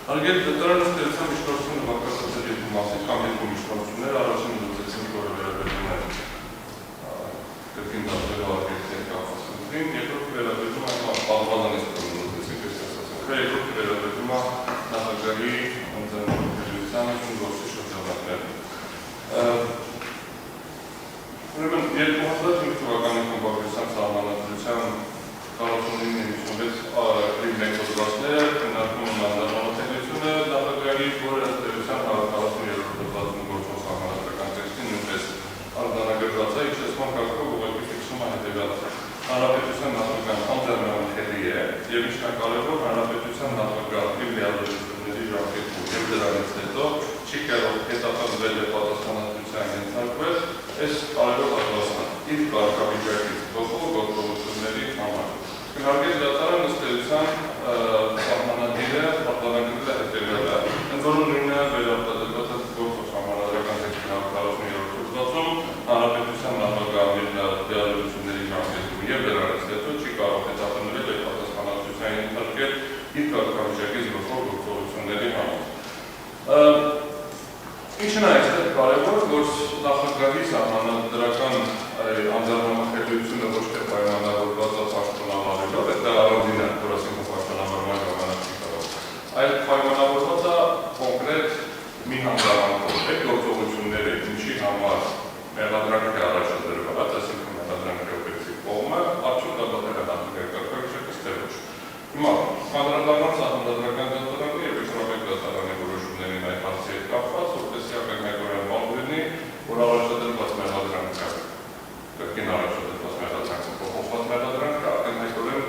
Հարգելի դատարան ըստ էության միջնորդությունը բաղկացած էր երկու մասից կամ երկու միջնորդություններ, առաջինը լուծեցինք, որը վերաբերում է կրկին դատվելու արգելքների կապված խնդրին, երկրորդը վերաբերում է պատվազանից լուծեցինք, երկրորդը վերաբերում է նախագահի ընձեռնության գործի շրջանակներ։ Ուրեմն 2005 թվականի խմբագրության սահմանադրության 49-56 մեկոդվածները քննարկում են անձնանոթելությունը նախագահի, որը ըստ էության 140-րդ հոդվածում գործող սահմանադրական տեքստի նույնպես արձանագրված է, իջեցման կարգով ուղղակի ֆիքսում է հետևյալը. Հանրապետության նախագահն անձեռնանոթելի է եւ ինչնակարևոր հանրապետության նախագահ իր լիազորությունների ժամկետում եւ դրանից հետո չի կարող հետապնդվել եւ պատասխանատվության ենթարկվել այս կարևոր հատվածն իր կարգավիճակից փոխող գործողությունների համար։ Հարգելի դատարան ըստ էության սահմանադիրը արձանագրել է հետևյալը, ընդ որում նույնը վերարտադրված է գործող սահմանադրական տեքստի 140-րդ հոդվածում հանրապետության նախագահն իր լիազորությունների ժամկետում եւ դրանից հետո չի կարող հետապնդվել եւ պատասխանատվության ենթարկել իր կարգավիճակից փոխող գործողությունների համար։ Ինչն է այստեղ կարևոր, որ նախագահի սահմանադրական անձեռնամխելիությունը ոչ թե պայմանավորված է պաշտոնավարելով, դա առանձին է, որ ասենք պաշտոնավարման ժամանակ չի կարող, այլ պայմանավորված է կոնկրետ մի հանգամանքով, այդ գործողությունները ինչի համար մեղադրանք է առաջադրված, այսինքն մեղադրանքի օբյեկտիվ կողմը, արդյունաբերել է նախագահի կարգավիճակից թե ոչ։ Հիմա անդրադառնալ սահմանադրական դատարանի եւ էկոնոմիկ դատարանի որոշումներին այդ հարցի հետ կապված, որպեսզի ակնհայտորեն բան լինի, որ առաջադրված մեղադրանքը, կրկին առաջադրված մեղադրանքը, փոխված մեղադրանքը ակնհայտորեն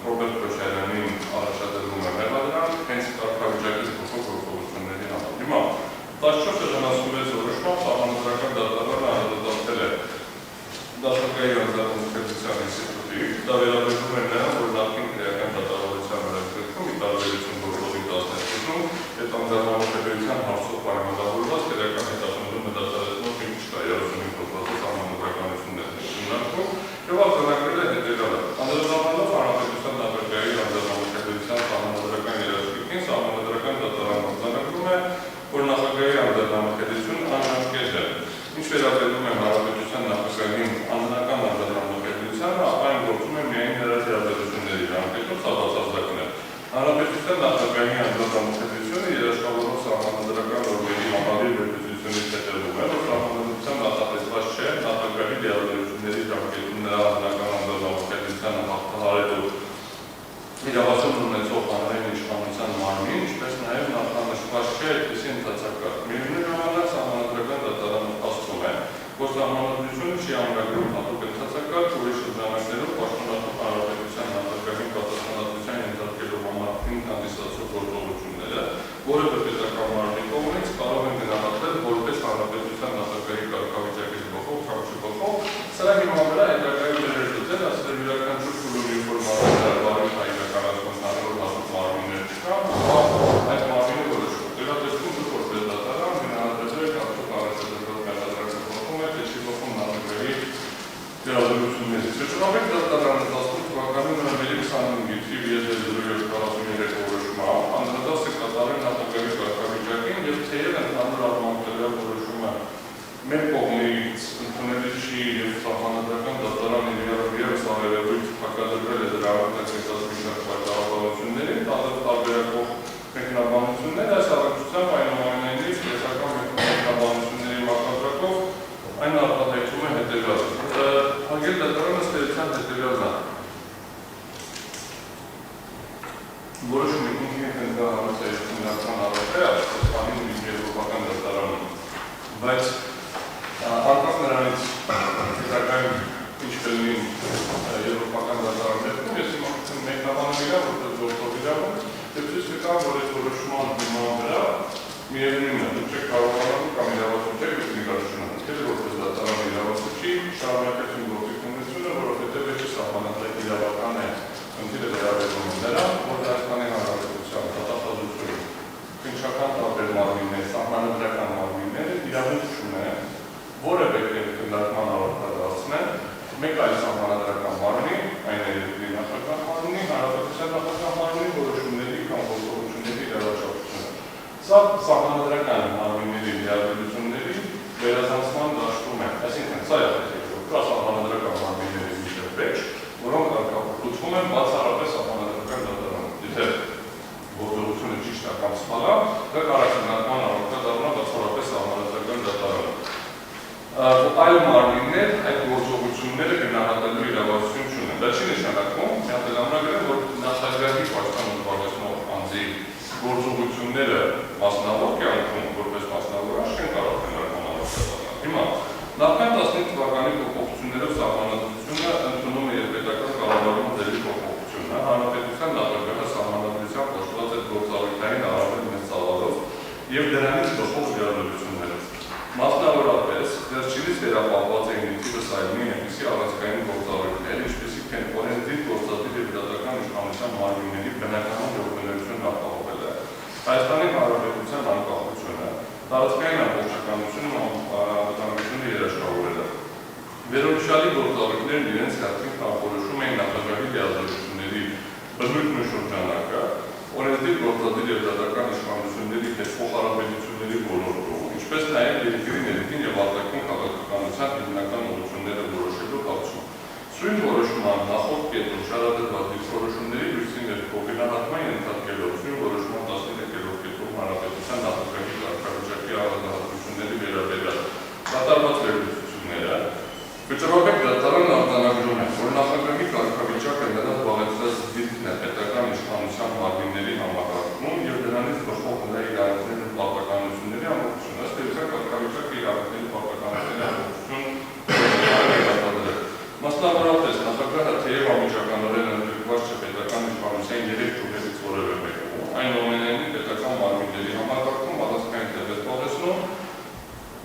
Ռոբերտ Քոչարյանին առաջադրվում է մեղադրանք, հենց կարգավիճակից փոխող գործողությունների համար։ Հիմա 14 շրջանասկուլից որոշմամբ սահմանադրական դատարանը անդրադարձել է դաշնակայի անձնանոթելիության ինստիտուտի, դա վերաբերում է նրան, որ նախկին քրեական դատավարության վերաբերյալ ի տարբերություն գործողի 12-ում այդ անձնանոթելիության հարցով պայմանավորված քրեական հետապնդումը դատարանով ինչ կա 35 հոդվածի սահմանադրականություններն քննարկում եւ արձանագրել է հետեւյալը. Անդրադառնալով հանրապետության նախագահի անձնանոթելիության սահմանադրական երաշխիքին, սահմանադրական դատարանը արձանագրում է, որ նախագահի անձնանոթելիությունն անհրաժեշտ է։ Ինչ վերաբերում է հանրապետության նախագահին անձնական անձնանոթելիությանը, ապա այն գործում է միայն նրա լիազորությունների ժամկետում, սա բացարձակն է։ Հանրապետության նախագահի անձնանոթելիությունը երաշխավորող սահմանադրական նորմերի համալիր վերլուծությունից հետևում է, որ սահմանադրությամբ նախատեսված չէ նախագահի լիազորությունների ժամկետում նրա անձնական անձնանոթելիությանը հաղթահարելու իրավասուն ունեցող հանրային իշխանության մարմին, ինչպես նաև նախանշված չէ այդպիսի ընթացակարգ։ Միևնույն ժամանակ սահմանադրական դատարանը փաստում է, որ սահմանադրությունը չի ամրագրում հատուկ ընթացակարգ, որի շրջանակներում պաշտոնատու հանրապետության նախագահին պատասխանատվության ենթարկելու համար հանդիսացող գործողությունները, որևէ պետական մարմնի կողմից կարող են գնահատվել որպես հանրապետության նախագահի կարգավիճակից փոխող կամ չփոխող, սրա հիման վրա հետագայում ներդրել ասել յուրաքանչյուր փուլում ինֆորմացիա բարի իրականացման հնարավոր հատուկ մարմիններ չկան, այդ մարմինը որոշում։ Դրա տեսքում դուք որպես դատարան գնահատել եք արդյոք առաջադրված մեղադրանքը փոխում է, թե չի փոխում նախագահի լիազորություններից։ Էկոնոմիկ դատարանը 18 թվականի նոյեմբերի 25-ի թիվ 343 որոշմամբ անդրադարձ է կատարել նախագահի կարգավիճակին եւ թեև ընդհանուր առմամբ դրա որոշումը մեր կողմից ընդունելի չի եւ սահմանադրական դատարանը ևս ավելույթ հակադրվել է դրա արտաքսած մի շարք պայմանավորություններին, տարբերակող մեկնաբանություններ, այս առնչությամբ այնուամենայնիվ տեսական մեկնաբանությունների մակարդակով այն արտահայտում է հետևյալը. Հարգելի դատարան ըստ էության հետևյալն է. որոշումը ինքնին ընդհանրության առարկա է Աշխարհի եվրոպական դատարանում, բայց անկախ նրանից հետագայում ինչ կլինի եվրոպական դատարաններում, ես իմ մեկնաբանել իրավ, որպես գործող իրավունք, եւ ցույց կտամ, որ այդ որոշման հիման վրա միևնույնն է, դուք չեք կարողանալու կամ իրավասու չեք իրականացնել, թե որպես դատարան իրավասուչի շարունակեցին գործիքնությունը, որովհետեւ այդ սահմանադրական իրավական է ընթիրը վերաբերում նրան, որ Հայաստանի Հանրապետության դատախազությունը քննչական տարբեր մարմիններ, սահմանադրական մարմինները իրավունք չունեն որևէ քննարկման առարկայացնել մեկ այլ սահմանադրական մարմնի, այն է երկրի նախագահ մարմնի, հանրապետության նախագահ մարմնի որոշումների կամ գործողությունների Սա սահմանադրական մարմինների լիազորությունների վերազանցման դաշտում է, այսինքն սա է կա սահմանադրական մարմինների միջև վեճ, որոնք արկապտուցվում են բացառապես սահմանադրական դատարանում։ Եթե գործողությունը ճիշտ է կամ սխալ է, դա կարող է քննարկման առարկա դառնա բացառապես սահմանադրական դատարանում։ Այլ մարմիններ այդ գործողությունները գնահատելու իրավասություն չունեն։ Դա չի նշանակում, մի հատ էլ ամրագրել, որ նախագահի պաշտպանող զբաղեցնող անձի գործողությունները մասնավոր կյանքում, որպես մասնավոր չեն կարող քննարկման առարկա դառնալ։ Հիմա նախքան 15 թվականի փոփոխություններով սահմանադրությունը ընդունում է եւ պետական կառավարումը ձևի փոփոխությունը, հանրապետության նախագահը սահմանադրությամբ կոչված այդ գործառույթային առավել մեծ ծավալով եւ դրանից բխող լիազորություններով։ Մասնավորապես, վերջինիս վերապահված էին ինքնիվս այլնի այնպիսի առանցքային գործառույթներ, ինչպիսիք են օրենսդիր գործադիր եւ դատական իշխանության մարմինների բնականon գործունեությունն ապահովելը, Հայաստանի Հանրապետության անկախությունը, տարածքային ամբողջականությունը անվտանգությունը երաշխավորելը։ Վերոնշյալի գործառույթներն իրենց հերթին կանխորոշում էին նախագահի լիազորությունների բնույթն ու շրջանակը, օրենսդիր գործադիր եւ դատական իշխանությունների հետ փոխհարաբերությունների ոլորտում, ինչպես նաև երկրի ներքին եւ արտաքին քաղաքականության հիմնական ուղղությունները որոշելու հարցում։ Սույն որոշման նախորդ կետում շարադրված դիրքորոշումների լույսի ներքո գնահատման ենթարկելով սույն որոշման 13-րդ կետում հանրապետության նախագահի կարգավիճակի առանձնահատկությունների վերաբերյալ կատարված վերլուծությունները վճռաբեկ դատարանը արձանագրում է, որ նախագահի կարգավիճակը նրան զբաղեցրած դիրքն է պետական իշխանության մարմինների համակարգում եւ դրանից բխող նրա իրավունքների պարտականությունների ամբողջություն, ըստ էության կարգավիճակը իրավունքների պարտականությունների ամբողջություն Մասնավորապես նախագահը թեև անմիջականորեն ընդգրկված չէ պետական իշխանության 3 ճյուղերից որևէ մեկում, այնուամենայնիվ պետական մարմինների համակարգում առանցքային տեղ է զբաղեցնում,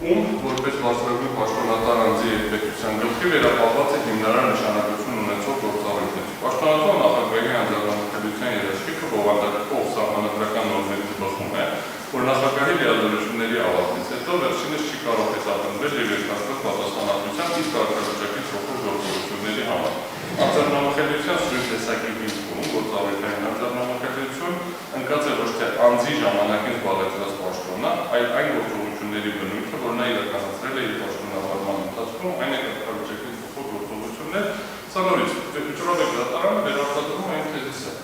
ում որպես բարձրագույն պաշտոնատար անձի եւ պետության գլխի վերապահված է հիմնարար նշանակություն ունեցող գործառույթներ։ Պաշտոնատար նախագահի անձնավորության երաշխիքը բովանդակող սահմանադրական նորմերից բխում է, որ նախագահի լիազորությունների ավարտից հետո վերջինս չի կարող հետապնդվել եւ երկրորդ պատասխանատվությամբ իսկ կարգավիճակից փոխող գործողությունների համար։ Անձնամխելիության սույն տեսակի հիմքում գործառույթային անձնամխելիություն ընկած է ոչ թե անձի ժամանակին զբաղեցրած պաշտոնը, այլ այն գործողությունների բնույթը, որ նա իրականացրել է իր պաշտոնավարման ընթացքում, այն է կարգավիճակից փոխող գործողություններ, սա նորից վճռաբեկ դատարանը վերարտադրում այն թեզիսը։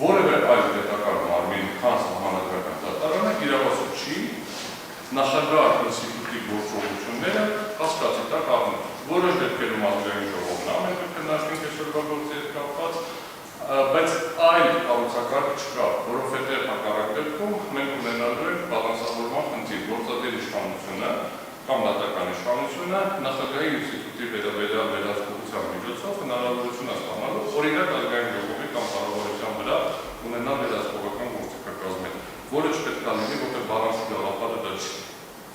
Որևէ այլ պետական մարմին, քան սահմանադրական դատարանը իրավասու չի նախագահ ինստիտուտի գործողությունները հասկացի տակ առնել։ Որոշ դեպքերում ազգային ժողովն ամեն քննարկենք այսօրվա գործի հետ կապված, բայց այլ կառուցակարգ չկա, որովհետև հակառակ դեպքում մենք ունենալու ենք բալանսավորման խնդիր, գործադիր իշխանությունը կամ դատական իշխանությունը նախագահի ինստիտուտի վերաբերյալ վերահսկողության միջոցով հնարավորություն է ստանալու օրինակ ազգային ժողովի կամ կառավարության վրա ունենալ վերահսկողական գործիքակազմեր, որը չպետք է լինի, որտեղ բալանսի գաղափարը դա չի։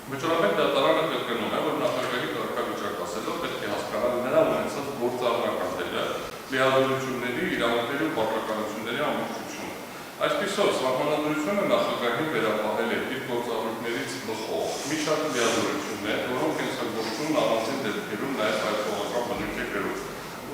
Վճռաբեկ դատարանը կրկնում է, որ նախագահի կարգավիճակ ասելով պետք է հասկանալ նրա ունեցած գործառնական դերը, լիազորությունների, իրավունքների ու պարտականությունների ամբողջությունը։ Այսպիսով, սահմանադրությունը նախագահին վերապահել է իր գործառույթներից բխող մի շարք լիազորություններ, որոնք կենսագործούν առանձին դեպքերում նաև հայցողական բնույթ է կրում։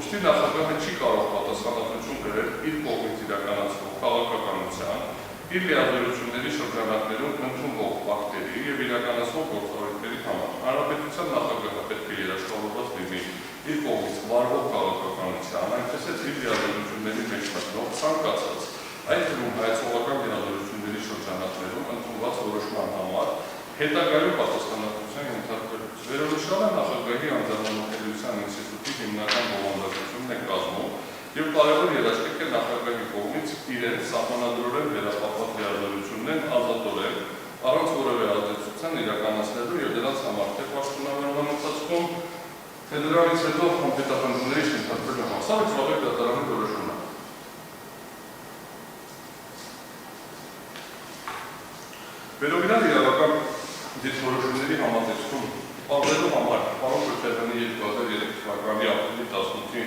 Ուստի նախագահը չի կարող պատասխանատվություն կրել իր կողմից իրականացվող քաղաքականության, իր լիազորությունների շրջանակներում ընդունվող ֆակտերի եւ իրականացվող գործառույթների համար։ Հանրապետության նախագահը պետք է երաշխավորված լինի իր կողմից վարվող քաղաքականության, այնպես էլ իր լիազորությունների մեջ մտնող ցանկացած, այդ թվում հայցողական լիազորությունների շրջանակներում ընդունված որոշման համար հետագայում պատասխանատվության ենթարկվելուց։ Վերոնշյալը նախագահի անձնամխելիության ինստիտուտի հիմնական բովանդակությունն է կազմում եւ կարևոր երաշխիք է նախագահի կողմից իրենց սահմանադրորեն վերապահված լիազորություններն ազատորեն առանց որևէ ազդեցության իրականացնելու եւ դրանց համար թե պաշտոնավարման ընթացքում թե դրանից հետո համապետախնդիրների ենթարկվելու համար։ Սա վճռաբեկ դատարանի որոշումն է։ Վերօրինակ իրավական դիրքորոշումների համատեքստում պարզելու համար պարոն Քոչարյանի 2003 թվականի ապրիլի 18-ի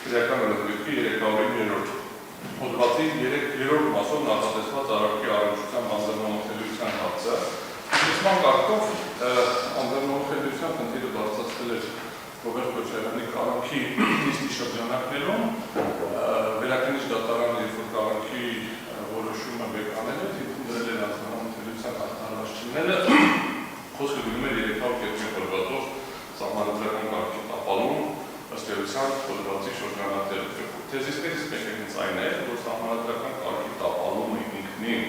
Քրեական օրենսգրքի 309-րդ հոդվածի 3-րդ մասով նախատեսված արարքի առողջության անձնամխելիության հարցը Իսման կարգով անձնամխելիության խնդիրը բարձրացվել էր Ռոբերտ Քոչարյանի կառավարքի նիստի շրջանակներում վերաքննիչ դատարանը երբ որ կառավարքի որոշումը բեկանել է դրել էր անձնամխելիության յուրահատկությունները խոսքը գնում է 302 հոդվածով սահմանադրական կարգի տապալում ըստ էության հոդվածի շրջանակներով։ Թեզիսներից մեկը հենց այն է, որ սահմանադրական կարգի տապալումը ինքնին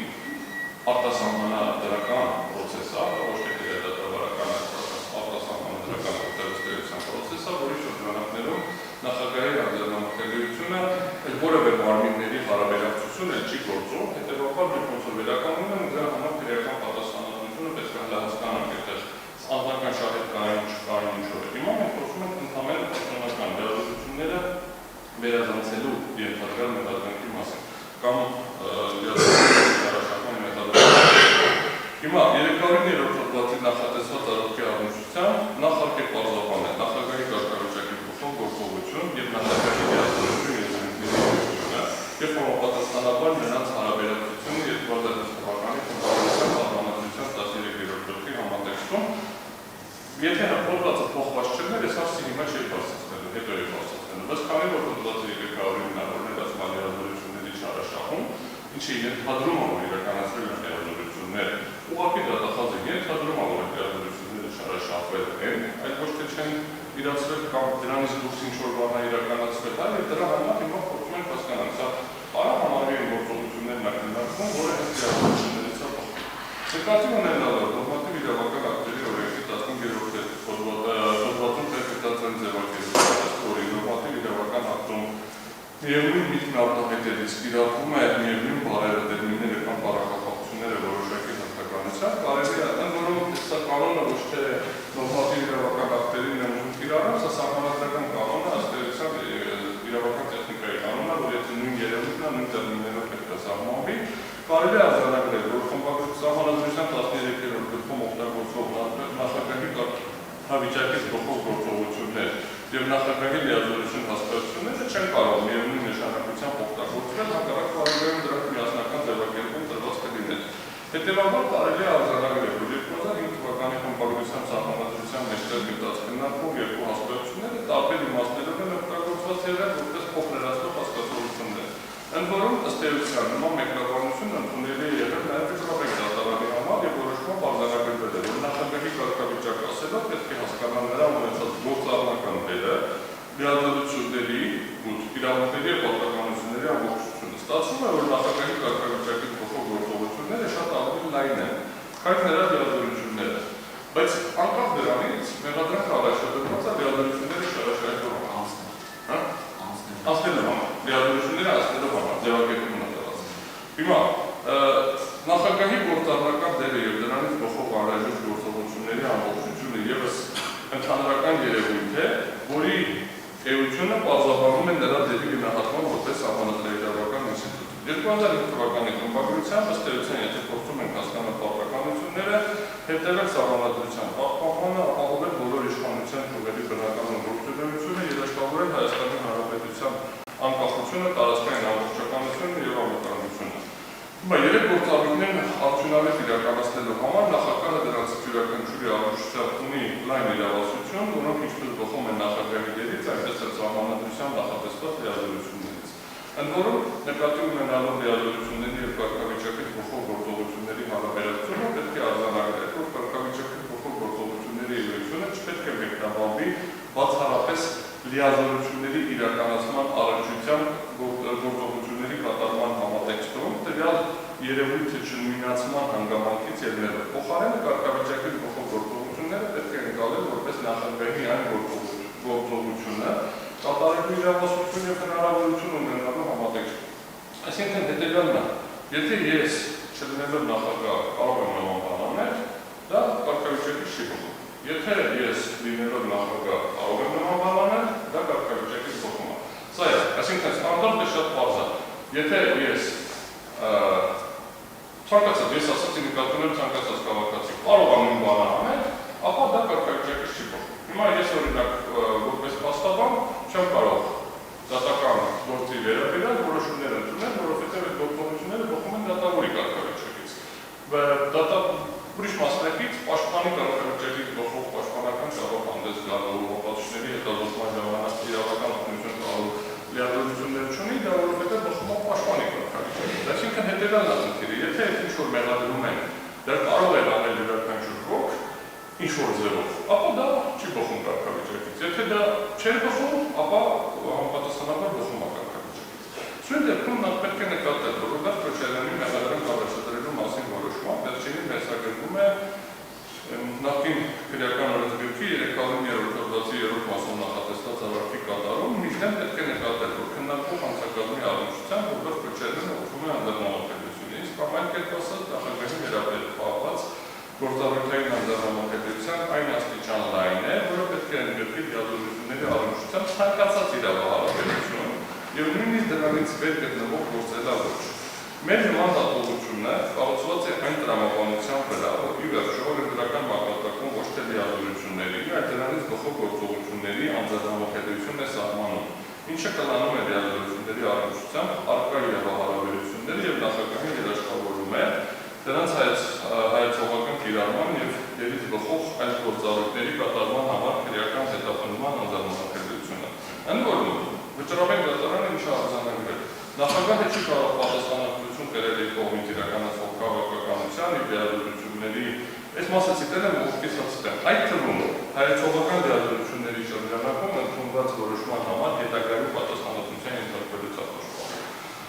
արտասահմանադրական պրոցես է, ոչ թե դատավարական արտասահմանադրական արտադրության պրոցես է, որի շրջանակներում նախագահի արձանագրությունը որևէ մարմինների հարաբերակցությունը չի գործում, հետևաբար մենք ոնց որ վերականգնում ենք դրա համար քրեական պատասխանատվությունը պետք է հասկանանք այդտեղ անձնական շահեր կային, չկային, ինչու է։ Հիմա մենք խոսում ենք ընդհանրապես պաշտոնական լիազորությունները վերազանցելու ենթադրյալ մետադրանքի մասին կամ լիազորությունների մետադրանքի։ Հիմա 303 հոդվածի նախատեսված արարքի առնչությամբ նախարկ է պարզաբանել նախագահի կարգավիճակի փոխող գործողություն եւ նախագահի լիազորություն եւ համապատասխանաբար նրանց հարաբերակցությունը 2010 թվականի խմբավորության սահմանադրության 13-րդ գլխի համատեքստում եթե հոդվածը փոխված չլներ, ես հարցի հիմա չէի բարձրացնելու, հետո էի բարձրացնելու, բայց քանի որ հոդվածը 309-ն ասում լիազորությունների չարաշահում, ինչը ենթադրում է, որ իրականացրել են լիազորություններ, ուղղակի դատախազ է ենթադրում է, որ լիազորությունները չարաշահվել են, այլ ոչ թե չեն իրացրել կամ դրանից դուրս ինչ-որ բան է իրականացվել, այլ դրա համար հիմա փորձում ենք հասկանալ, սա արա համարվի են գործողություններն ակնարկվում, որը հենց լիազորություններից է փոխվում։ Նկատի ունենալով նորմատիվ իրավական ակտերի օրենքի 15-րդ հոդվածում տեղեկացան ձևակերպված, որի նորմատիվ իրավական ակտում միևնույն միտքն արտահայտելիս կիրառվում է միևնույն բառերը, տերմինները կամ բառակապակցությունները որոշակի հատկանությամբ, կարելի է ընդ որում սա կանոնը ոչ թե նորմատիվ իրավական ակտերին է ուզում կիրառել, սա սահմանադրական կանոն է, ըստ էության իրավական տեխնիկայի կանոն է, որ եթե նույն երևույթն է, նույն տերմիններով պետք է սահմանվի, կարելի է արձանագրել, որ սահմանադրության 13-րդ գլխում օգտագործվող նախագահի կարգավիճակից փոխող գործողություններ եւ նախագահի լիազորություն հասկացությունները չեն կարող միևնույն նշանակությամբ օգտագործվել, հակառակ պարագայում դրանք միասնական ձևակերպում տրված կլիներ։ Հետևաբար կարելի է արձանագրել, որ 2005 թվականի խմբագրության սահմանադրության մեջ տեղգտած քննարկող երկու հասկացությունները տարբեր իմաստներով են օգտագործված եղել որպես փոխներացնող հասկացություններ։ Ընդ որում, ըստ էության, նման մեկնաբանությունը ընդունելի է եղել նաև Եվրոպայի դատարանի համար եւ որոշմամբ արձանագրվել է, որ նախագահի կարգավիճակ ասելով պետք է հասկանալ նրա ունեցած գործառնական դերը, լիազորությունների, իրավունքների եւ պարտականությունների ամբողջությունը։ Ստացվում է, որ նախագահի կարգավիճակի փոխող գործողությունները շատ ավելի լայն են, քան նրա լիազորությունները։ Բայց անկախ դրանից մեղադրանք առաջադրված է լիազորությունները շարաշահելու անցնելու համար, լիազորությունները անցնելու համար, ձևակերպում ունեցած։ Հիմա նախագահի գործառնական դերը եւ դրանից փոխող անհրաժեշտ գործողությունների ամբողջությունը եւս ընդհանրական երևույթ է, որի էությունը պարզաբանում է նրա դերի գնահատման որպես սահմանադրական ինստիտուտ։ 2005 թվականի խմբագրությամբ ըստ էության, եթե փորձում ենք հասկանալ պարտականությունները, հետևել սահմանադրության պահպանմանը, ապահովել բոլոր իշխանության ճյուղերի բնականon գործունեությունը, երաշխավորել Հայաստանի Հանրապետության անկախությունը, տարածքային ամբողջականությունը եւ անվտանգությունը։ Հիմա երեք գործառույթներն արդյունավետ իրականացնելու համար նախագահը դրանցից յուրաքանչյուրի առնչությամբ ունի լայն իրավասություն, որոնք ինչպես բխում են նախագահի դերից, այնպես էլ սահմանադրությամբ նախատեսված լիազորություններից։ Ընդ որում, նկատի ունենալով լիազորությունների եւ կարգավիճակի փոխող գործողությունների հարաբերակցությունը պետք է արձանագրել, որ կարգավիճակի փոխող գործողությունների էությունը չպետք է մեկնաբանվի բացառապես լիազորությունների իրականացման առնչությամբ գործողությունների կատարման համատեքստում, տվյալ երևույթը չնույնացման հանգամանքից ելնելով։ Փոխարենը կարգավիճակի փոխող գործողությունները պետք է ընկալել որպես նախագահի այն գործողությունը, կատարելու իրավասություն եւ հնարավորություն ունենալու համատեքստում։ Այսինքն հետեւյալն է, եթե ես չլինելով նախագահ կարող եմ նման բան անել, դա կարգավիճակի չի փոխում։ Եթե ես լինելով նախագահ կարող եմ նման բան անել, դա կարգավիճակի փոխում է։ Սա է, այսինքն ստանդարտը շատ պարզ է։ Եթե ես ցանկացած, ես ասացի նկատում եմ ցանկացած քաղաքացի կարող եմ նույն բանը անել, ապա դա կարգավիճակի չի փոխում։ Հիմա ես օրինակ որպես փաստաբան չեմ կարող դատական գործի վերաբերյալ որոշումներ ընդունել, որովհետև այդ գործողությունները բխում են դատավորի կարգավիճակից։ Ուրիշ մասնակից պաշտպանի կարգավիճակից բխող պաշտպանական կարող հանդես գալու ապացույցների հետազոտման ժամանակ իրավական օգնություն տալու լիազորություններ չունի, դա որովհետև բխում է պաշտպանի կարգավիճակից։ Այսինքն հետևյալն է խնդիրը, եթե ինչ-որ մեղադրում են, դա կարող է անել ինչ-որ ձևով, ապա դա չի բխում կարգավիճակից։ Եթե դա չէր բխում, ապա համապատասխանաբար բխում է կարգավիճակից։ Սույն դեպքում նա պետք է նկատել, որ Ռոբերտ Քոչարյանի մեղադրանք առաջադրելու մասին որոշումը վերջինին վերցագրվում է նախկին քրեական օրենսգրքի 300-րդ հոդվածի 3-րդ մասում նախատեսված ավարտի կատարում, միշտ պետք է նկատել, որ քննարկվող հանցակազմի առնչությամբ Ռոբերտ Քոչարյանը օգնում է անձնամարտելությունից, կամ այլ կերպ ասած, նախագահի վերաբերված գործառույթային անձնամարտելության այն աստիճան լայն է, որը պետք է ընդգրկի դիալոգությունների առնչությամբ ցանկացած իրավահարաբերություն եւ նույնիսկ դրանից վեր գտնվող գործելավոճ։ Մեր նման դատողությունը կառուցված է այն տրամաբանության վրա, որ ի վերջո օրենսդրական մակարդակում ոչ թե դիալոգությունների, այլ դրանից բխող գործողությունների անձնամարտելություն է սահմանում, ինչը կլանում է դիալոգությունների առնչությամբ առկա իրավահարաբերությունները եւ նախագահին երաշխավորում է դրանց հայեցողական կիրառման եւ դերից բխող այս գործառույթների կատարման համար քրեական հետապնդման անձնամարտելությունը։ Ընդ որում, վճռաբան դատարանը ինչ արձանագրել։ Նախագահը չի կարող պատասխանատվություն կրել իր կողմից իրականացվող քաղաքականության եւ դիալոգությունների, այս մասը ցիտել եմ ուղղակի սացտեմ։ Այդ թվում հայեցողական դիալոգությունների